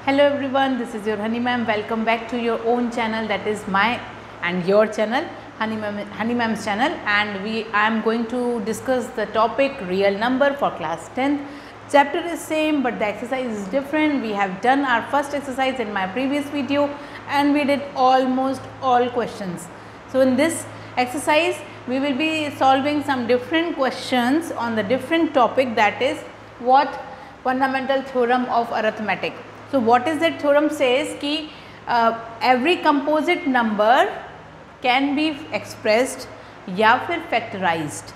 Hello everyone, this is your Honey Ma'am. Welcome back to your own channel, that is my and your channel, Honey Ma'am's channel, and I am going to discuss the topic real number for class 10th. Chapter is same but the exercise is different. We have done our first exercise in my previous video and we did almost all questions. So in this exercise we will be solving some different questions on the different topic, that is what fundamental theorem of arithmetic. So what is that theorem says कि every composite number can be expressed या फिर factorized,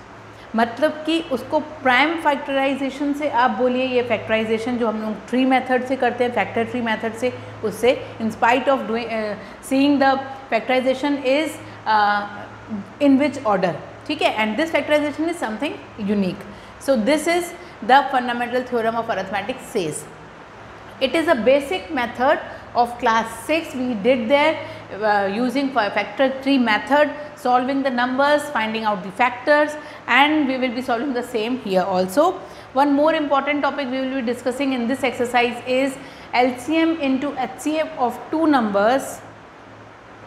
मतलब कि उसको prime factorisation से आप बोलिए, ये फैक्टराइजेशन जो हम लोग ट्री मेथड से करते हैं, फैक्टर ट्री मेथड से, उससे in spite of doing seeing the factorisation is in which order, ठीक है, and this factorisation is something unique. So this is the fundamental theorem of arithmetic says. It is a basic method of class 6. We did there using factor tree method, solving the numbers, finding out the factors, and we will be solving the same here also. One more important topic we will be discussing in this exercise is LCM into HCF of two numbers,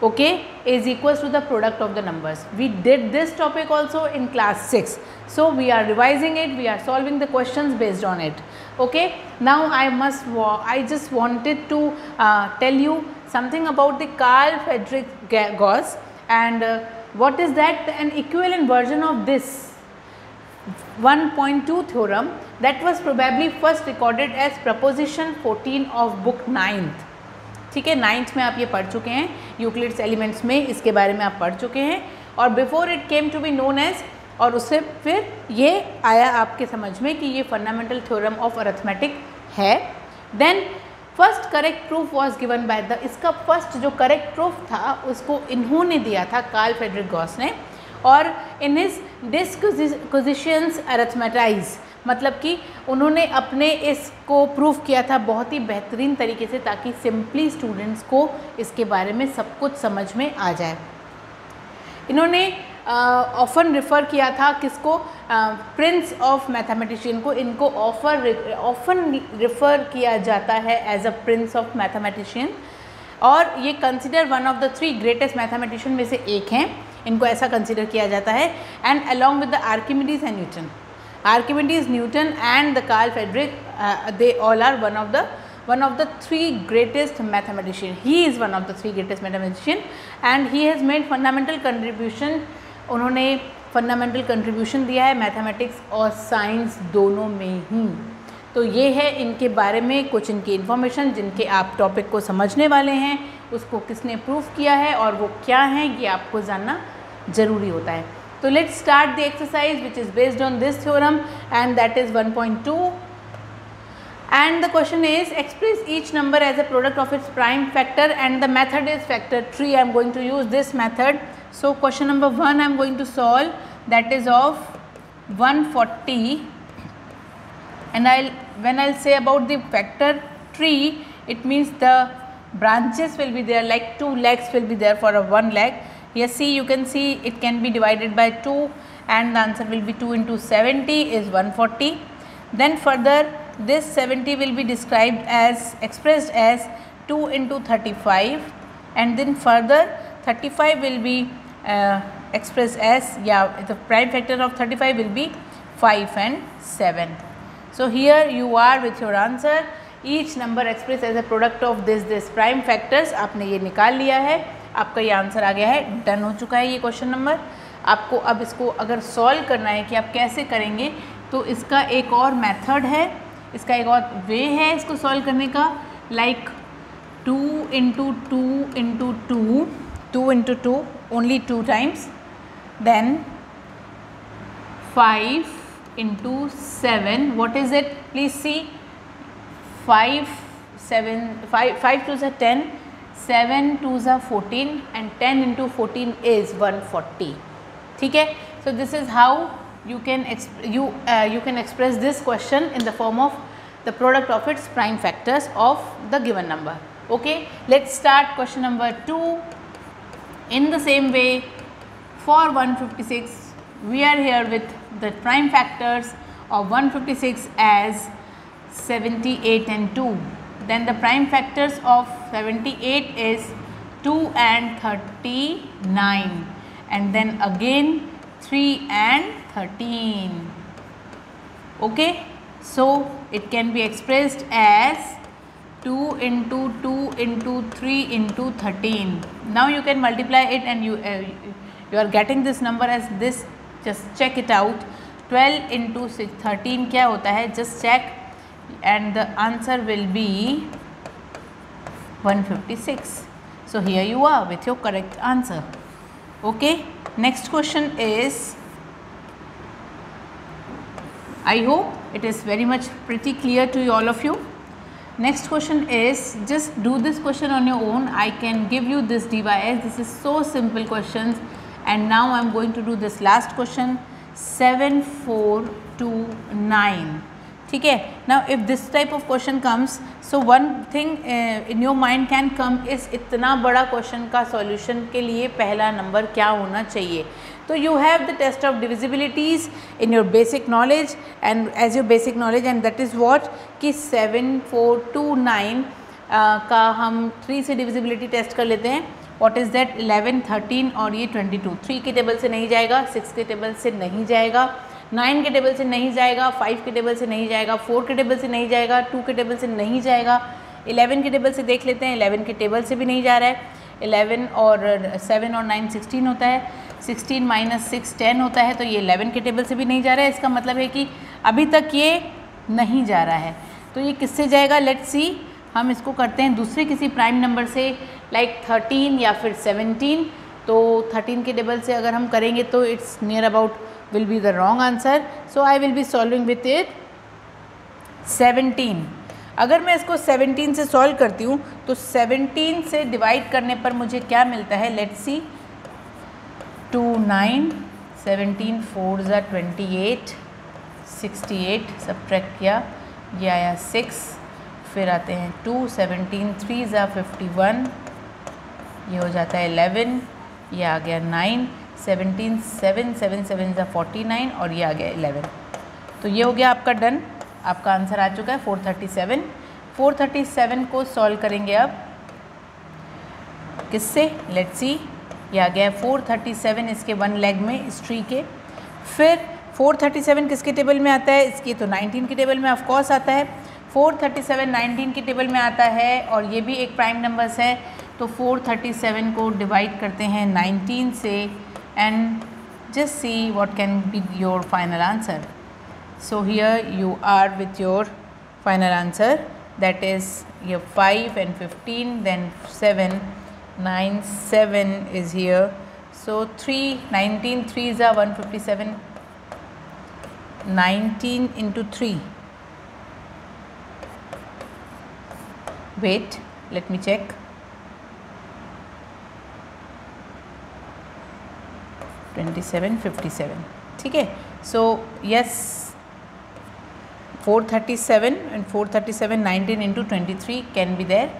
okay, is equals to the product of the numbers. We did this topic also in class 6. So we are revising it, we are solving the questions based on it. Okay, now I just wanted to tell you something about the Carl Friedrich Gauss, and what is that, an equivalent version of this 1.2 theorem that was probably first recorded as proposition 14 of book 9th. ठीक है, 9th में आप ये पढ़ चुके हैं, Euclid's elements में इसके बारे में आप पढ़ चुके हैं, और before it came to be known as, और उससे फिर ये आया आपके समझ में कि ये फंडामेंटल थ्योरम ऑफ अरिथमेटिक है. Then first correct proof was given by the, इसका फर्स्ट जो करेक्ट प्रूफ था उसको इन्होंने दिया था, कार्ल फ्रेडरिक गॉस ने, और इन हिज डिस्क्विजिशंस अरिथमेटाइज, मतलब कि उन्होंने अपने इसको प्रूफ किया था बहुत ही बेहतरीन तरीके से, ताकि सिंपली स्टूडेंट्स को इसके बारे में सब कुछ समझ में आ जाए. इन्होंने ऑफन रिफ़र किया था किसको, प्रिंस ऑफ मैथमेटिशियन को. इनको ऑफन रिफ़र किया जाता है as a prince of mathematician, और ये consider one of the 3 greatest mathematician में से एक हैं, इनको ऐसा कंसिडर किया जाता है. And along with the Archimedes and Newton, Archimedes, Newton and the Carl Friedrich, they all are one of the 3 greatest mathematician. He is one of the 3 greatest mathematician and he has made fundamental contribution. उन्होंने fundamental contribution दिया है mathematics और science दोनों में ही. तो ये है इनके बारे में कुछ इनकी इन्फॉर्मेशन, जिनके आप टॉपिक को समझने वाले हैं, उसको किसने प्रूफ किया है और वो क्या है, ये आपको जानना ज़रूरी होता है. So let's start the exercise which is based on this theorem, and that is 1.2, and the question is express each number as a product of its prime factor, and the method is factor tree. I am going to use this method. So question number 1 I am going to solve, that is of 140, and when I'll say about the factor tree, it means the branches will be there, like 2 legs will be there for a 1 leg. Yes, see, you can see it can be divided by 2 and the answer will be 2 into 70 is 140. Then further this 70 will be described as, expressed as 2 into 35, and then further 35 will be expressed as, the prime factor of 35 will be 5 and 7. So here you are with your answer. Each number expressed as a product of this prime factors, आपने ये निकाल लिया है, आपका ये answer आ गया है, done हो चुका है ये क्वेश्चन नंबर. आपको अब इसको अगर सॉल्व करना है कि आप कैसे करेंगे, तो इसका एक और मेथड है, इसका एक और वे है इसको सॉल्व करने का, like 2 into 2 into 2, 2 into 2 only 2 times, then 5 into 7, what is it, please see, 5 2s are 10, 7 2s are 14 and 10 into 14 is 140. ठीक है, so this is how you can express this question in the form of the product of its prime factors of the given number. Okay, let's start question number 2. In the same way, for 156 we are here with the prime factors of 156 as 78 and 2. then the prime factors of 78 is 2 and 39, and then again 3 and 13. Okay, so it can be expressed as 2 into 2 into 3 into 13. Now you can multiply it and you are getting this number as this. Just check it out. 12 into 13 क्या होता है? Just check, and the answer will be 156. So here you are with your correct answer. Okay, next question is, I hope it is very much pretty clear to all of you. Next question is, just do this question on your own. I can give you this dy as this is so simple questions. And now I am going to do this last question, 7, 4, 2, 9. ठीक है. Now if this type of question comes, so one thing in your mind can come is इतना बड़ा question का solution के लिए पहला number क्या होना चाहिए. तो you have the test of divisibilities in your basic knowledge and as your basic knowledge, and that is what कि 7, 4, 2, 9 का हम 3 से divisibility test कर लेते हैं. What is that? 11, 13 और ये 22. 3 के टेबल से नहीं जाएगा, 6 के टेबल से नहीं जाएगा, 9 के टेबल से नहीं जाएगा, 5 के टेबल से नहीं जाएगा, 4 के टेबल से नहीं जाएगा, 2 के टेबल से नहीं जाएगा, 11 के टेबल से देख लेते हैं. 11 के टेबल से भी नहीं जा रहा है. 11 और 7 और 9 16 होता है. 16 माइनस 6 10 होता है. तो ये 11 के टेबल से भी नहीं जा रहा है. इसका मतलब है कि अभी तक ये नहीं जा रहा है. तो ये किससे जाएगा? Let's see. हम इसको करते हैं दूसरे किसी प्राइम नंबर से, लाइक 13 या फिर 17. तो 13 के टेबल से अगर हम करेंगे तो it's near about will be the wrong answer. So I will be solving with it 17. अगर मैं इसको 17 से सॉल्व करती हूँ तो 17 से डिवाइड करने पर मुझे क्या मिलता है? Let's see. 2, 9, 17 4 ज़ा 28, 68 सब्ट्रैक्ट किया, ये आया 6. फिर आते हैं 2, 17 3 ज़ा 51, ये हो जाता है 11, ये आ गया 9, 17 7 7 7 ज़ा 49 और ये आ गया 11. तो ये हो गया आपका डन. आपका आंसर आ चुका है 437. 437 को सॉल्व करेंगे अब किससे? Let's see. ये आ गया 437 इसके 1 लेग में इस ट्री के. फिर 437 किसके टेबल में आता है? इसकी तो 19 के टेबल में ऑफ कोर्स आता है. 437 19 के टेबल में आता है और ये भी एक प्राइम नंबर्स है. तो 437 को डिवाइड करते हैं 19 से and just see what can be your final answer. So here you are with your final answer, that is your 5 and 15, then 7, 9, 7 is here. So 3, 19, 3 is 157, 19 into 3. Wait, let me check. 27, 57. ठीक है. So yes, 437 and 437 19 into 23 can be there.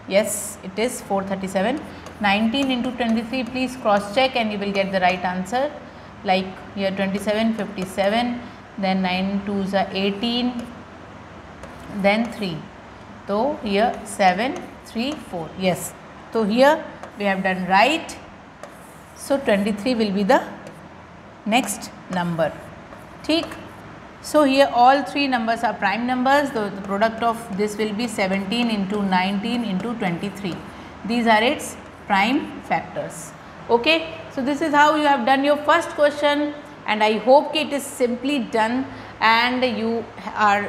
Yes, it is 437. 19 into 23, please cross check and you will get the right answer. Like here 27 57, then 9 2s are 18, then 3. So here 7 3 4. Yes, so here we have done right. So 23 will be the next number. ठीक. So here all three numbers are prime numbers. The product of this will be 17 into 19 into 23. These are its prime factors. Okay. So this is how you have done your first question, and I hope it is simply done and you are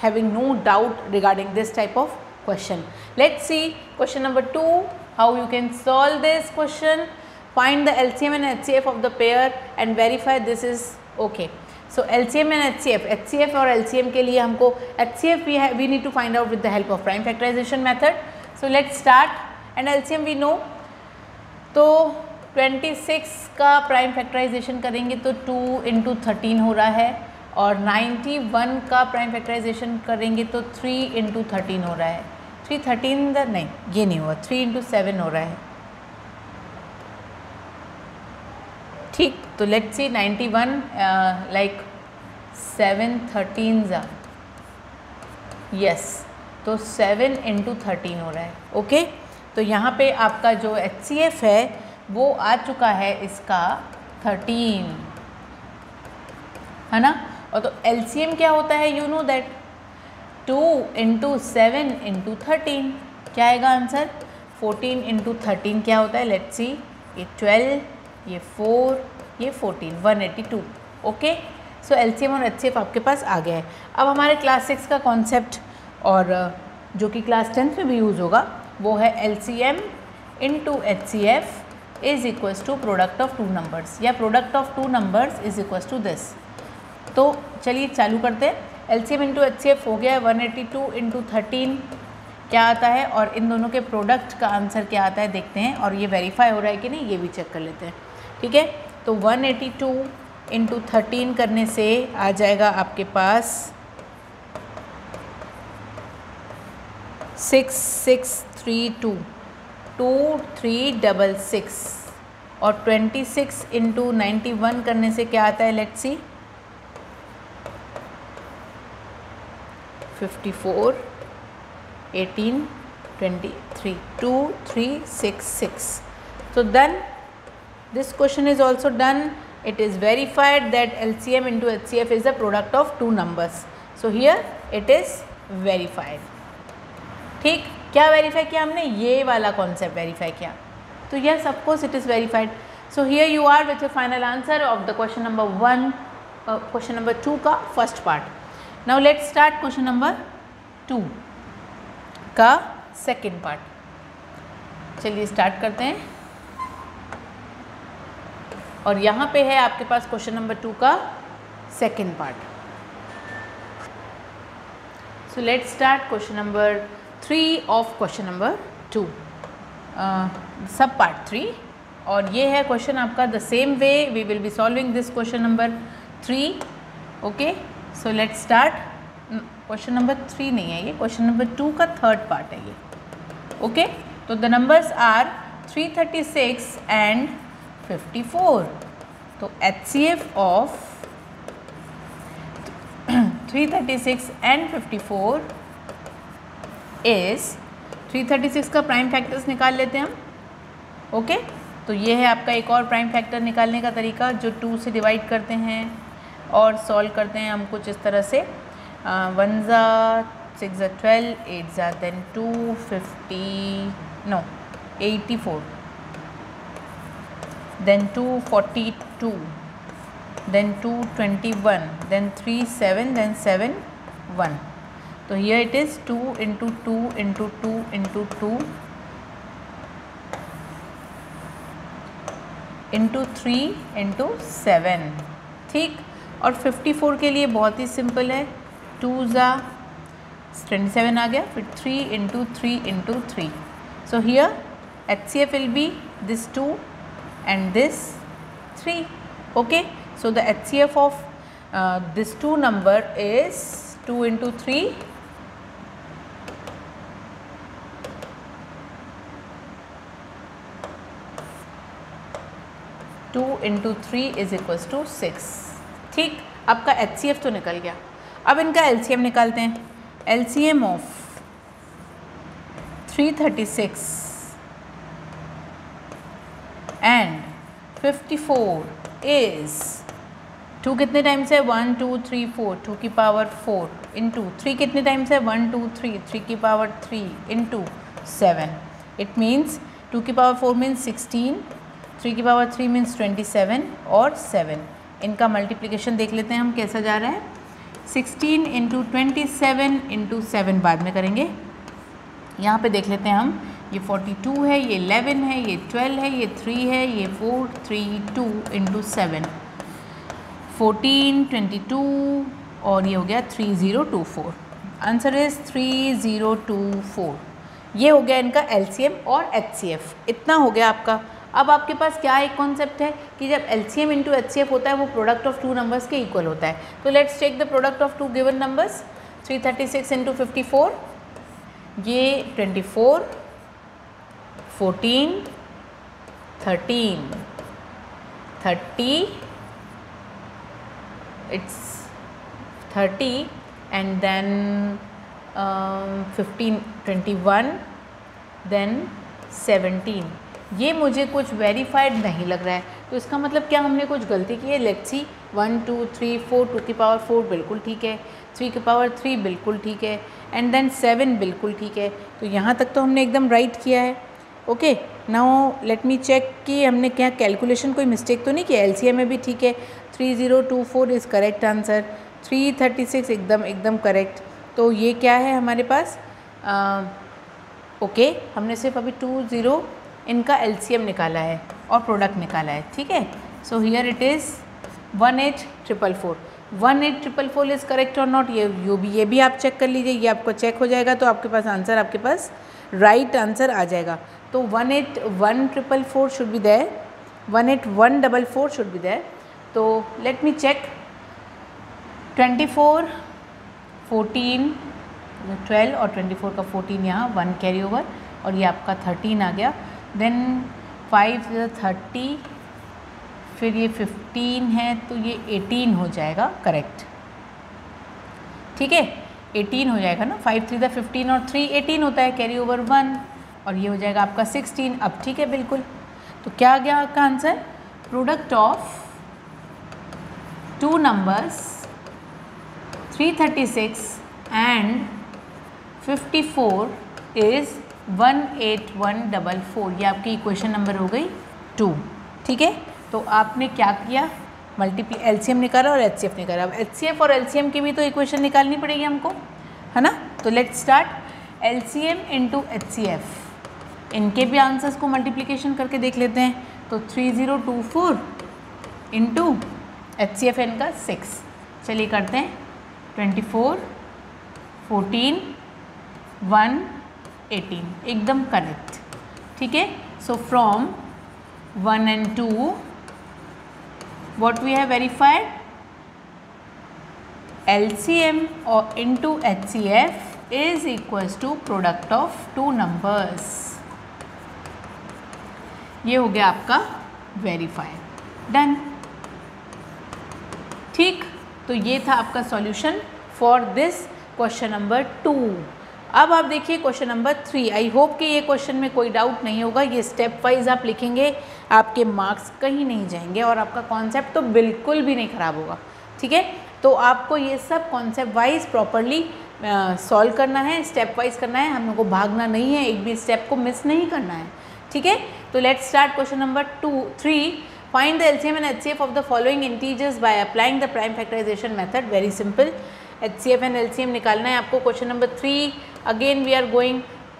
having no doubt regarding this type of question. Let's see question number 2, how you can solve this question. Find the LCM and HCF of the pair and verify this is okay. So LCM and HCF, HCF और LCM के लिए हमको HCF we need to find out with the help of prime factorization method. So let's start. And LCM we know. तो 26 का prime factorisation करेंगे तो 2 into 13 हो रहा है, और 91 का प्राइम फैक्टराइजेशन करेंगे तो 3 into 13 हो रहा है. 3 13 नहीं, ये नहीं हुआ, 3 into 7 हो रहा है. ठीक. तो लेट्स सी 91 लाइक 7 13 ज़ा, यस तो 7 इंटू 13 हो रहा है। ओके, तो यहाँ पे आपका जो HCF है वो आ चुका है इसका 13, है ना। और तो LCM क्या होता है, you know that 2 into 7 into 13, क्या आएगा आंसर, 14 इंटू 13 क्या होता है, लेट्स सी, ये 12, ये 4, ये 14, 182। ओके, सो LCM और HCF आपके पास आ गया है। अब हमारे क्लास 6 का कॉन्सेप्ट और जो कि क्लास 10th में भी यूज़ होगा वो है LCM into HCF is equals to product of two numbers, या product of two numbers is equals to this. तो चलिए चालू करते हैं। LCM इंटू HCF हो गया है 182 इंटू 13 क्या आता है, और इन दोनों के प्रोडक्ट का आंसर क्या आता है देखते हैं, और ये वेरीफाई हो रहा है कि नहीं ये भी चेक कर लेते हैं। ठीक है, तो 182 इंटू 13 करने से आ जाएगा आपके पास 6632, 2366, और 26 इंटू 91 करने से क्या आता है, let's see, 54, 18, 23, 2366. So done. This question is also done. It is verified that LCM into HCF is the product of two numbers. So here it is verified. ठीक, क्या वेरीफाई किया हमने, ये वाला कॉन्सेप्ट वेरीफाई किया, तो yes of course it is verified. So here you are with your final answer of the question number 1, question number 2 का first part. Now let's start question number 2 का सेकेंड पार्ट। चलिए start करते हैं, और यहाँ पे है आपके पास क्वेश्चन नंबर 2 का second part. So let's start question number 3 of question number 2, sub part 3, और ये है क्वेश्चन आपका the same way we will be solving this question number 3। Okay, so let's start. Question number 3 नहीं है ये, question number 2 का third part है ये। ओके, तो द नंबर्स आर 336 एंड 54। तो HCF ऑफ 336 एंड 54 इज, 336 का प्राइम फैक्टर्स निकाल लेते हैं हम। ओके, तो ये है आपका एक और प्राइम फैक्टर निकालने का तरीका, जो 2 से डिवाइड करते हैं और सॉल्व करते हैं हम कुछ इस तरह से, 1 ज़ा 6 ज़ा 12, 8 ज़ा then 84, then 242, then 221, then 37, then 7, 1. So here it is 2 into 2 into 2 into 2 into 3 into 7। ठीक, और 54 के लिए बहुत ही सिंपल है, 2 ज़ा 27 आ गया, फिर 3 into 3 into 3। So here HCF will be this 2 and this 3. Okay, so the HCF of this 2 number is 2 into 3 2 into 3 is equals to 6। ठीक, आपका HCF तो निकल गया, अब इनका LCM निकालते हैं। LCM of 336 and 54 is 2 कितने टाइम्स है, 1 2 3 4, 2 की पावर 4 इंटू 3 कितने टाइम्स है, 1 2 3, 3 की पावर 3 इंटू 7। इट मीन्स 2 की पावर 4 मीन्स 16, 3 की पावर 3 मीन्स 27 और 7। इनका मल्टीप्लिकेशन देख लेते हैं हम कैसा जा रहा है, 16 इंटू 27 इंटू 7 बाद में करेंगे। यहाँ पे देख लेते हैं हम, ये 42 है, ये 11 है, ये 12 है, ये 3 है, ये 4 3 2 इंटू 7, 14 22, और ये हो गया 3024। Answer is 3024। ये हो गया इनका LCM और HCF, इतना हो गया आपका। अब आपके पास क्या एक कॉन्सेप्ट है कि जब LCM इंटू HCF होता है वो प्रोडक्ट ऑफ टू नंबर्स के इक्वल होता है। तो let's take the product of two given numbers, 336 into 54, ये 24, 14, 13, 30, it's 30 and then 15, 21, देन 17। ये मुझे कुछ वेरीफाइड नहीं लग रहा है, तो इसका मतलब क्या हमने कुछ गलती की है। लेट्स सी, 1 2 3 4, 2 की पावर 4 बिल्कुल ठीक है, 3 की पावर 3 बिल्कुल ठीक है, एंड देन 7 बिल्कुल ठीक है। तो यहाँ तक तो हमने एकदम राइट किया है। Okay, now let me check कि हमने क्या कैलकुलेशन कोई मिस्टेक तो नहीं किया। एलसीएम में भी ठीक है, 3024 इज़ करेक्ट आंसर, 336 एकदम करेक्ट। तो ये क्या है हमारे पास, ओके हमने सिर्फ अभी 20 इनका एलसीएम निकाला है और प्रोडक्ट निकाला है, ठीक है। So here it is 18444। 18444 is correct और नॉट, ये भी आप चेक कर लीजिए, ये आपको चेक हो जाएगा तो आपके पास आंसर, आपके पास राइट आंसर आ जाएगा। तो 18144 should be there, 18144 should be there. तो लेट मी चेक, 24, 14, 12 और 24 का 14 यहाँ 1 कैरी ओवर, और ये आपका 13 आ गया। देन 5 30, फिर ये 15 है तो ये 18 हो जाएगा करेक्ट, ठीक है 18 हो जाएगा ना। 5 3 15 और 3 18 होता है, कैरी ओवर 1, और ये हो जाएगा आपका 16। अब ठीक है बिल्कुल। तो क्या आ गया आपका answer, product of two numbers 336 and 54 is 18144। ये आपकी इक्वेशन नंबर हो गई 2, ठीक है। तो आपने क्या किया, एलसीएम निकाला और एचसीएफ निकाला। अब एचसीएफ और एलसीएम की भी तो इक्वेशन निकालनी पड़ेगी हमको, है ना। तो let's start LCM into HCF, इनके भी आंसर्स को मल्टीप्लिकेशन करके देख लेते हैं। तो 3024 इंटू एचसीएफ इनका 6, चलिए करते हैं। 24, 14, 1, 18 एकदम करेक्ट, ठीक है। So from 1 and 2 what we have verified, LCM or into HCF is equals to product of two numbers। ये हो गया आपका वेरीफाई, डन, ठीक। तो ये था आपका solution for this question number 2। अब आप देखिए क्वेश्चन नंबर 3। आई होप कि ये क्वेश्चन में कोई डाउट नहीं होगा। ये स्टेप वाइज आप लिखेंगे, आपके मार्क्स कहीं नहीं जाएंगे और आपका कॉन्सेप्ट तो बिल्कुल भी नहीं ख़राब होगा, ठीक है। तो आपको ये सब कॉन्सेप्ट वाइज प्रॉपरली सॉल्व करना है, स्टेप वाइज करना है, हम लोग को भागना नहीं है, एक भी स्टेप को मिस नहीं करना है, ठीक है। तो let's start question number 3। Find the LCM and HCF of the following integers by applying the prime factorisation method. Very simple, HCF and LCM निकालना है आपको। Question number 3 again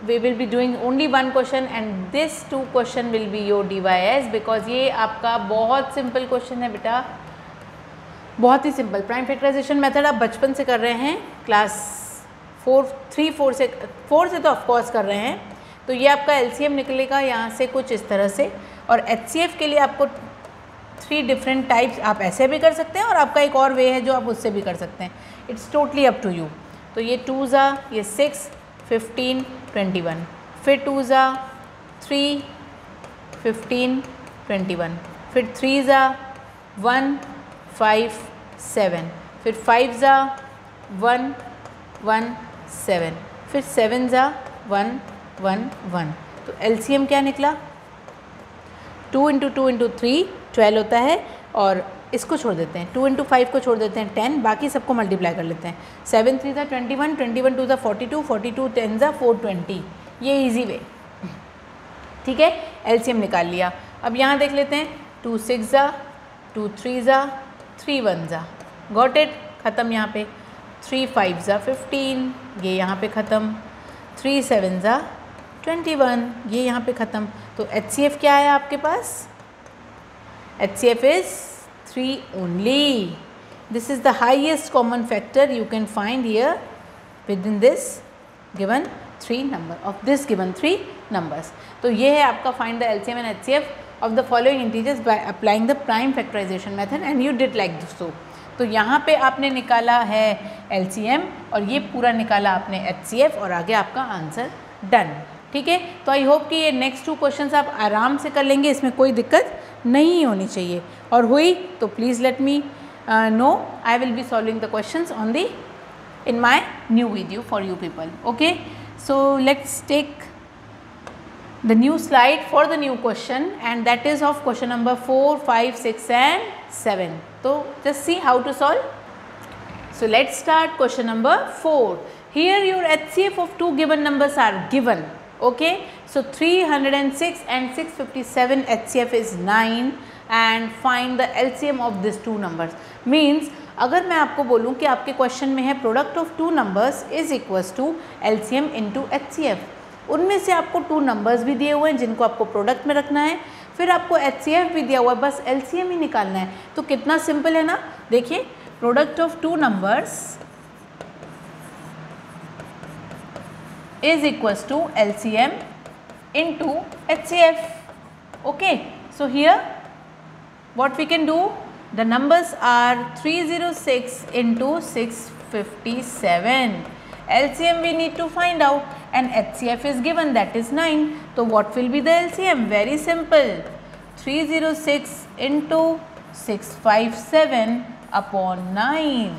we will be doing only one question and this 2 question will be your DYS because ये आपका बहुत simple question है बेटा, बहुत ही simple. Prime factorisation method आप बचपन से कर रहे हैं, क्लास 4 से तो ऑफकोर्स कर रहे हैं। तो ये आपका एलसीएम निकलेगा यहाँ से कुछ इस तरह से, और एचसीएफ के लिए आपको 3 डिफरेंट टाइप्स, आप ऐसे भी कर सकते हैं और आपका एक और वे है जो आप उससे भी कर सकते हैं। It's totally up to you. तो ये 2 ज़ा, ये 6, 15, 21, फिर 2 ज़ा 3, 15, 21, फिर 3 ज़ा 1, 5, 7, फिर 5 ज़ा 1, 1, 7, फिर 7 ज़ा 1, 1, 1। तो एलसीएम क्या निकला, 2 × 2 × 3 12 होता है, और इसको छोड़ देते हैं, 2 × 5 को छोड़ देते हैं 10, बाकी सबको मल्टीप्लाई कर लेते हैं। 7 3 ज़ा 21, 21 2 ज़ा 42, 42 10 ज़ा 420। ये इजी वे, ठीक है। एलसीएम निकाल लिया। अब यहाँ देख लेते हैं, 2 6 ज़ा, 2 3 ज़ा, 3 1 ज़ा, गॉट इट, ख़त्म यहाँ पे। 3 5 ज़ा 15, ये यहाँ पे ख़त्म। 3 7 ज़ा 21, ये यहाँ पे ख़त्म। तो एचसीएफ क्या है आपके पास, HCF is 3 only. This is the highest common factor you can find here within this given 3 number of this given 3 numbers. तो ये है आपका find the LCM and HCF of the following integers by applying the prime factorization method and you did like so. तो यहाँ पे आपने निकाला है LCM और ये पूरा निकाला आपने HCF और आगे आपका आंसर डन, ठीक है। तो आई होप कि ये नेक्स्ट 2 क्वेश्चंस आप आराम से कर लेंगे, इसमें कोई दिक्कत नहीं होनी चाहिए, और हुई तो please let me know, I will be solving the questions on the in my new video for you people. Okay, so let's take the new slide for the new question, and that is of question number 4, 5, 6 and 7. So just see how to solve. So let's start question number 4. Here your HCF of two given numbers are given. Okay, so 306 and 657 HCF is 9 and find the LCM of these two numbers. Means अगर मैं आपको बोलूँ कि आपके question में है product of two numbers is equals to LCM into HCF, उनमें से आपको टू नंबर्स भी दिए हुए हैं जिनको आपको प्रोडक्ट में रखना है, फिर आपको HCF भी दिया हुआ है, बस LCM ही निकालना है। तो कितना सिंपल है ना, देखिए product of two numbers is equals to LCM into HCF. Okay, so here what we can do, the numbers are 306 into 657. LCM we need to find out and HCF is given, that is 9. So what will be the LCM? Very simple, 306 into 657 upon 9.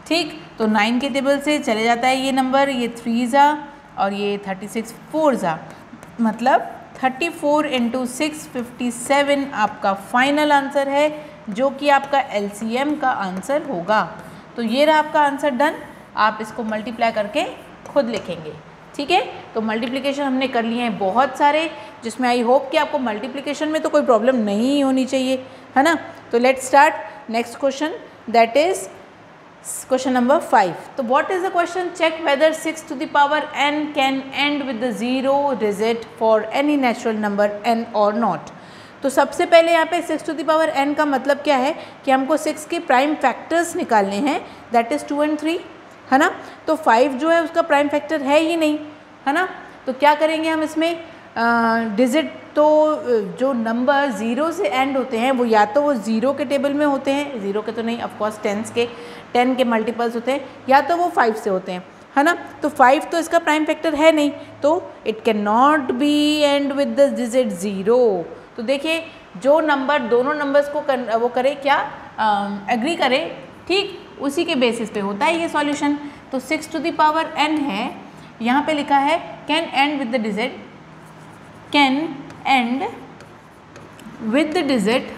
ठीक, तो 9 के table से चले जाता है ये number, ये 3 जा और ये 36 4 जा, मतलब 34 इंटू 657 आपका फाइनल आंसर है, जो कि आपका LCM का आंसर होगा। तो ये रहा आपका आंसर डन। आप इसको मल्टीप्लाई करके खुद लिखेंगे। ठीक है, तो मल्टीप्लिकेशन हमने कर लिए हैं बहुत सारे, जिसमें आई होप कि आपको मल्टीप्लिकेशन में तो कोई प्रॉब्लम नहीं होनी चाहिए, है ना। तो let's start next question, that is question number 5. तो what is the question? Check whether 6 to the power n can end with the 0 digit for any natural number n or not. तो सबसे पहले यहाँ पे 6 to the power n का मतलब क्या है कि हमको 6 के प्राइम फैक्टर्स निकालने हैं, दैट इज़ 2 and 3, है ना। तो 5 जो है उसका प्राइम फैक्टर है ही नहीं, है ना। तो क्या करेंगे हम इसमें, डिजिट तो जो नंबर 0 से एंड होते हैं वो या तो वो 0 के टेबल में होते हैं, 0 के तो नहीं ऑफकोर्स 10 के मल्टीपल्स होते हैं, या तो वो 5 से होते हैं, है ना। तो 5 तो इसका प्राइम फैक्टर है नहीं, तो it can not be and with the digit 0। तो देखिए जो नंबर दोनों नंबर्स को वो करे क्या, एग्री करे, ठीक, उसी के बेसिस पे होता है ये सॉल्यूशन। तो 6 टू द पावर n है, यहाँ पे लिखा है can and with the digit, can and with the digit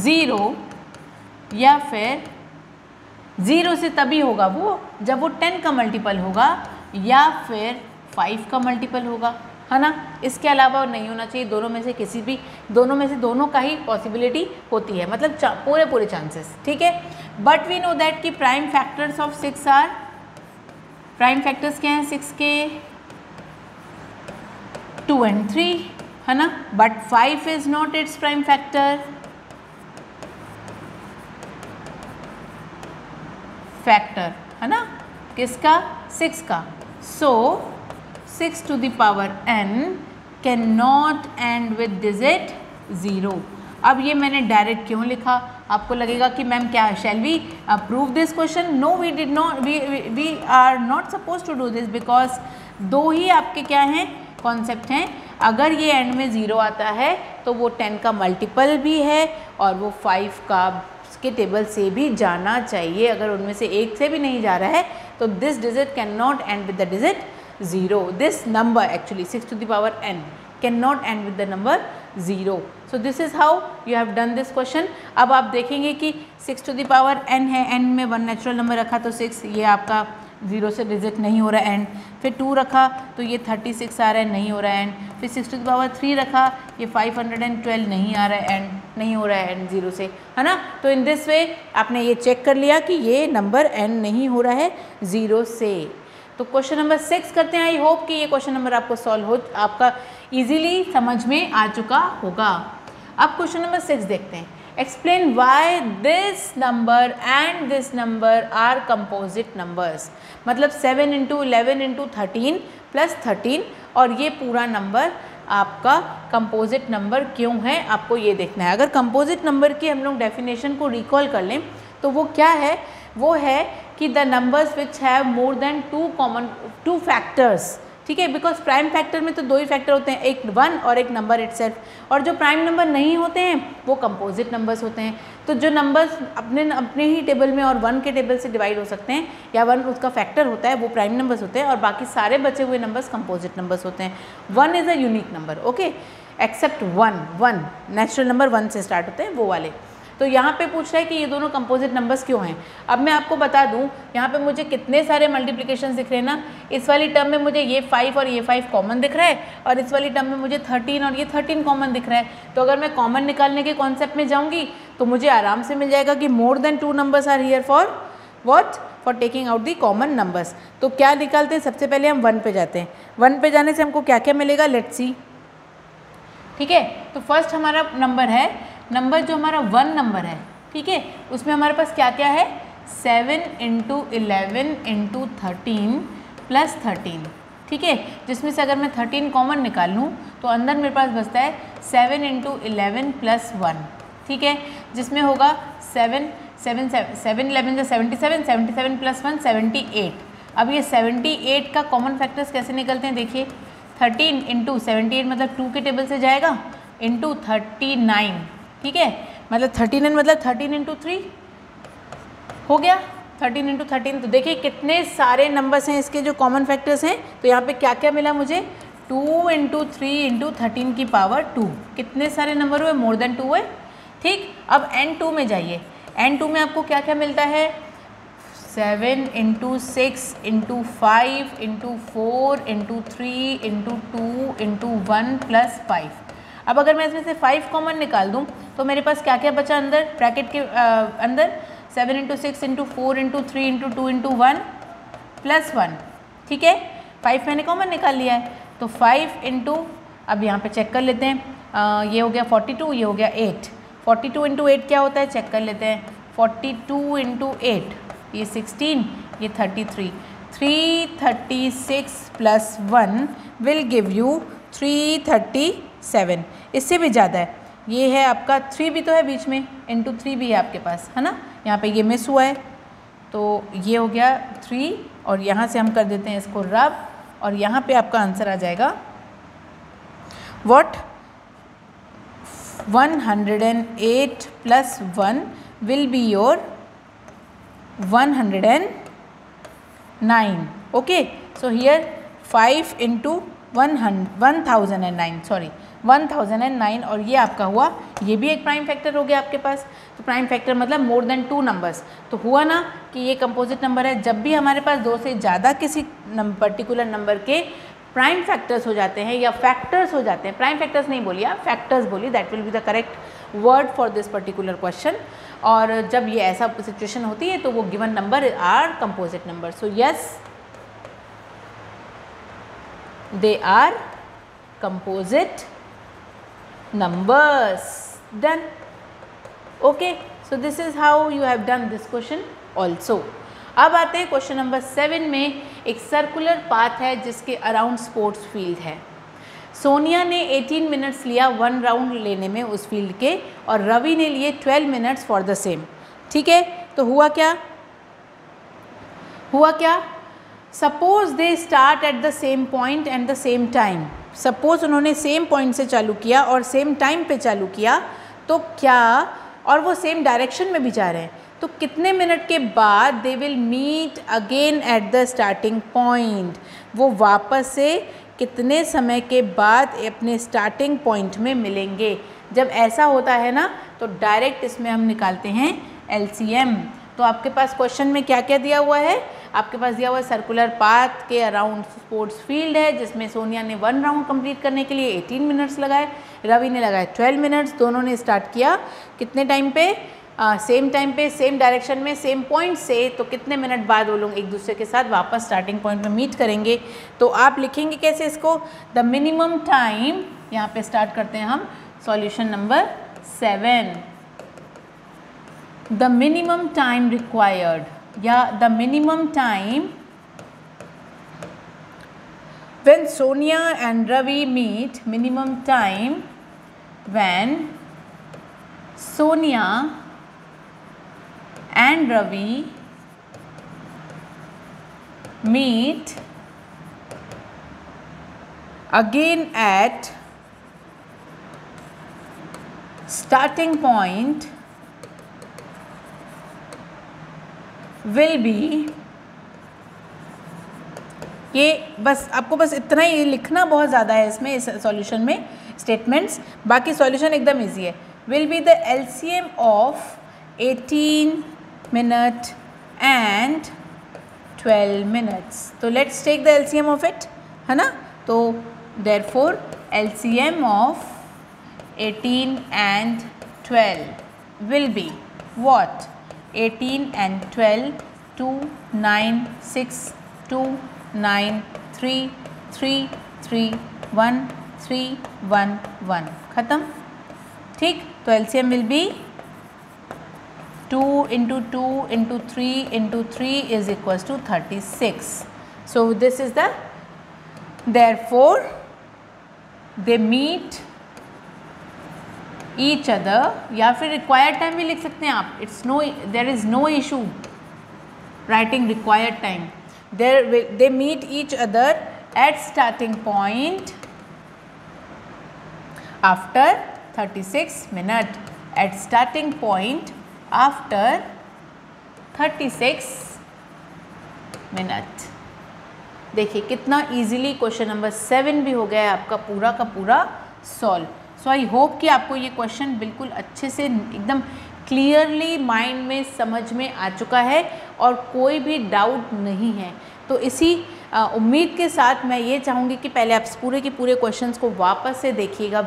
0, या फिर 0 से तभी होगा वो जब वो 10 का मल्टीपल होगा या फिर 5 का मल्टीपल होगा, है ना। इसके अलावा नहीं होना चाहिए, दोनों में से किसी भी, दोनों का ही पॉसिबिलिटी होती है, मतलब पूरे चांसेस, ठीक है। बट वी नो दैट कि prime factors of 6 are, prime factors क्या हैं 6 के, 2 and 3, है ना। But 5 is not its prime factor, है ना, किसका, 6 का। So 6 to the power n can not end with digit 0। अब ये मैंने डायरेक्ट क्यों लिखा, आपको लगेगा कि मैम क्या, shall we prove this question? No, we did not, we are not suppose to do this, because दो ही आपके क्या हैं कॉन्सेप्ट हैं। अगर ये एंड में 0 आता है तो वो 10 का मल्टीपल भी है और वो 5 का के टेबल से भी जाना चाहिए। अगर उनमें से एक से भी नहीं जा रहा है तो this digit can not end with the digit 0। This number actually 6 to the power n can not end with the number 0। So this is how you have done this question. अब आप देखेंगे कि 6 टू द पावर n है, n में 1 natural number रखा तो 6, ये आपका 0 से डिजिट नहीं हो रहा है एंड, फिर 2 रखा तो ये 36 आ रहा है, नहीं हो रहा है एंड, फिर 6 टू द पावर 3 रखा, ये 512 नहीं आ रहा है एंड, नहीं हो रहा है एंड 0 से, है ना। तो इन दिस वे आपने ये चेक कर लिया कि ये नंबर n नहीं हो रहा है 0 से। तो क्वेश्चन नंबर 6 करते हैं। आई होप कि ये क्वेश्चन नंबर आपको सॉल्व हो, आपका इजीली समझ में आ चुका होगा। अब क्वेश्चन नंबर 6 देखते हैं। Explain why this number and this number are composite numbers, मतलब 7 इंटू 11 इंटू 13 प्लस 13, और ये पूरा नंबर आपका कंपोजिट नंबर क्यों है, आपको ये देखना है। अगर कंपोजिट नंबर की हम लोग डेफिनेशन को रिकॉल कर लें तो वो क्या है, वो है कि the numbers which have more than 2 factors, ठीक है, बिकॉज प्राइम फैक्टर में तो दो ही फैक्टर होते हैं, एक 1 और एक नंबर इटसेल्फ, और जो प्राइम नंबर नहीं होते हैं वो कंपोजिट नंबर्स होते हैं। तो जो नंबर्स अपने ही टेबल में और 1 के टेबल से डिवाइड हो सकते हैं या 1 उसका फैक्टर होता है वो प्राइम नंबर्स होते हैं, और बाकी सारे बचे हुए नंबर्स कंपोजिट नंबर्स होते हैं। 1 is a unique number, okay, except 1 natural number 1 से स्टार्ट होते हैं वो वाले। तो यहाँ पे पूछ रहा है कि ये दोनों कंपोजिट नंबर्स क्यों हैं। अब मैं आपको बता दूँ, यहाँ पे मुझे कितने सारे मल्टीप्लिकेशन दिख रहे हैं ना। इस वाली टर्म में मुझे ये 5 और ये 5 कॉमन दिख रहा है, और इस वाली टर्म में मुझे 13 और ये 13 कॉमन दिख रहा है। तो अगर मैं कॉमन निकालने के कॉन्सेप्ट में जाऊँगी तो मुझे आराम से मिल जाएगा कि more than 2 numbers are here for what, for taking out the common numbers. तो क्या निकालते हैं, सबसे पहले हम 1 पे जाते हैं। 1 पे जाने से हमको क्या क्या मिलेगा, लेट्स सी। ठीक है, तो फर्स्ट हमारा नंबर है, नंबर जो हमारा 1 नंबर है, ठीक है, उसमें हमारे पास क्या क्या है, 7 × 11 × 13 + 13, ठीक है, जिसमें से अगर मैं 13 कॉमन निकाल लूँ तो अंदर मेरे पास बचता है 7 × 11 + 1, ठीक है, जिसमें होगा 7 11 77, 77 + 1 78। अब ये 78 का कॉमन फैक्टर्स कैसे निकलते हैं, देखिए 13 × 78 मतलब 2 के टेबल से जाएगा, इंटू 39, ठीक है, मतलब 39 मतलब 13 × 3 हो गया, 13 × 13। तो देखिए कितने सारे नंबर्स हैं इसके जो कॉमन फैक्टर्स हैं। तो यहाँ पे क्या क्या मिला मुझे, 2 × 3 × 13 की पावर 2, कितने सारे नंबर हुए, मोर देन 2 हुए, ठीक। अब n2 में जाइए, n2 में आपको क्या क्या मिलता है, 7 × 6 × 5 × 4 × 3 × 2 × 1 + 5। अब अगर मैं इसमें से 5 कॉमन निकाल दूं तो मेरे पास क्या क्या बचा अंदर, ब्रैकेट के अंदर 7 × 6 × 4 × 3 × 2 × 1 + 1, ठीक है, 5 मैंने कॉमन निकाल लिया है। तो 5 × अब यहाँ पे चेक कर लेते हैं, ये हो गया 42, ये हो गया 8, 42 × 8 क्या होता है, चेक कर लेते हैं, 42 × 8 ये 16, ये 33, 336 + 1 विल गिव यू 337, इससे भी ज़्यादा है, ये है आपका 3 भी तो है बीच में, इंटू 3 भी है आपके पास, है ना, यहाँ पे ये मिस हुआ है, तो ये हो गया 3, और यहाँ से हम कर देते हैं इसको रब, और यहाँ पे आपका आंसर आ जाएगा what, 108 + 1 will be your 109, okay. So here 5 × 1009, sorry 1009, और ये आपका हुआ, ये भी एक प्राइम फैक्टर हो गया आपके पास। तो प्राइम फैक्टर मतलब मोर देन 2 नंबर्स। तो हुआ ना कि ये कंपोजिट नंबर है। जब भी हमारे पास 2 से ज़्यादा किसी पर्टिकुलर नंबर के प्राइम फैक्टर्स हो जाते हैं या फैक्टर्स हो जाते हैं, प्राइम फैक्टर्स नहीं बोलिए आप, फैक्टर्स बोलिए, that will be the correct word for this particular question. और जब ये ऐसा सिचुएशन होती है तो वो given number are composite number. So yes, they are composite numbers. Done. Okay, so this is how you have done this question also. अब आते हैं क्वेश्चन नंबर 7 में। एक सर्कुलर पाथ है जिसके अराउंड स्पोर्ट्स फील्ड है। सोनिया ने 18 मिनट्स लिया 1 राउंड लेने में उस फील्ड के, और रवि ने लिए 12 मिनट्स फॉर द सेम, ठीक है। तो हुआ क्या, suppose they start at the same point and the same time. Suppose उन्होंने सेम पॉइंट से चालू किया और सेम टाइम पे चालू किया, तो क्या, और वो सेम डायरेक्शन में भी जा रहे हैं, तो कितने मिनट के बाद they will meet again at the starting point, वो वापस से कितने समय के बाद अपने स्टार्टिंग पॉइंट में मिलेंगे। जब ऐसा होता है ना तो डायरेक्ट इसमें हम निकालते हैं LCM। तो आपके पास क्वेश्चन में क्या क्या दिया हुआ है, आपके पास दिया हुआ है सर्कुलर पाथ के अराउंड स्पोर्ट्स फील्ड है, जिसमें सोनिया ने 1 राउंड कंप्लीट करने के लिए 18 मिनट्स लगाए, रवि ने लगाए 12 मिनट्स। दोनों ने स्टार्ट किया कितने टाइम पे, सेम टाइम पे, सेम डायरेक्शन में, सेम पॉइंट से, तो कितने मिनट बाद वो लोग एक दूसरे के साथ वापस स्टार्टिंग पॉइंट में मीट करेंगे। तो आप लिखेंगे कैसे इसको, द मिनिमम टाइम, यहाँ पे स्टार्ट करते हैं हम solution number 7, the minimum time required, या the minimum time when Sonia and Ravi meet, minimum time when Sonia and Ravi meet again at starting point will be, ये बस आपको बस इतना ही लिखना बहुत ज़्यादा है इसमें, इस सॉल्यूशन में स्टेटमेंट्स, बाकी सॉल्यूशन एकदम इजी है। Will be the LCM of 18 minute and 12 minutes. तो let's take the LCM of it, है ना। तो therefore LCM of 18 and 12 will be what? 18 and 12, 2, 9, 6, 2, 9, 3, 3, 3, 1, 3, 1, 1, ख़त्म। ठीक, तो LCM will be 2 into 2 into 3 into 3 is equals to 36. So this is the, therefore they meet each other, या फिर required time भी लिख सकते हैं आप, it's no, there is no issue writing required time. They meet each other at starting point after 36 minutes, at starting point after 36 minute. देखिए कितना easily question number 7 भी हो गया है आपका पूरा का पूरा सॉल्व। सो आई होप कि आपको ये क्वेश्चन बिल्कुल अच्छे से एकदम क्लियरली माइंड में समझ में आ चुका है और कोई भी डाउट नहीं है। तो इसी उम्मीद के साथ मैं ये चाहूँगी कि पहले आप पूरे के पूरे क्वेश्चंस को वापस से देखिएगा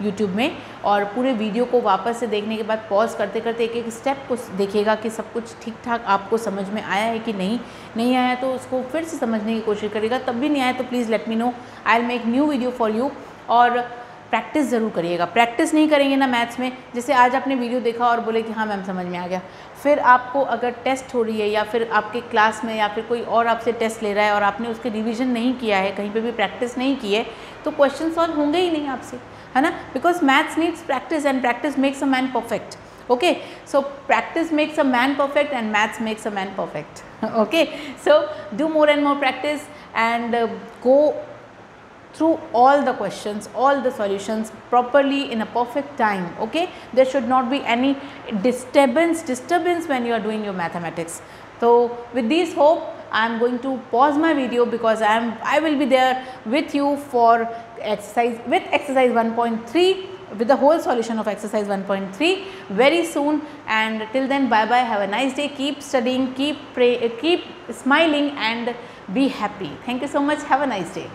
यूट्यूब में, और पूरे वीडियो को वापस से देखने के बाद पॉज करते करते एक एक स्टेप को देखिएगा कि सब कुछ ठीक ठाक आपको समझ में आया है कि नहीं आया तो उसको फिर से समझने की कोशिश करिएगा। तब भी नहीं आया तो please let me know, I will make new video for you. और प्रैक्टिस ज़रूर करिएगा। प्रैक्टिस नहीं करेंगे ना मैथ्स में, जैसे आज आपने वीडियो देखा और बोले कि हाँ मैम समझ में आ गया, फिर आपको अगर टेस्ट हो रही है या फिर आपके क्लास में या फिर कोई और आपसे टेस्ट ले रहा है और आपने उसके रिवीजन नहीं किया है, कहीं पे भी प्रैक्टिस नहीं की है, तो क्वेश्चन सॉल्व होंगे ही नहीं आपसे, है ना। Because maths needs practice and practice makes a man perfect. Okay, so practice makes a man perfect and maths makes a man perfect. Okay, so do more and more practice and go through all the questions, all the solutions properly in a perfect time. Okay, there should not be any disturbance when you are doing your mathematics. So with this hope, I am going to pause my video because I will be there with you for exercise 1.3 with the whole solution of exercise 1.3 very soon. And till then, bye bye, have a nice day, keep studying, keep smiling and be happy. Thank you so much, have a nice day.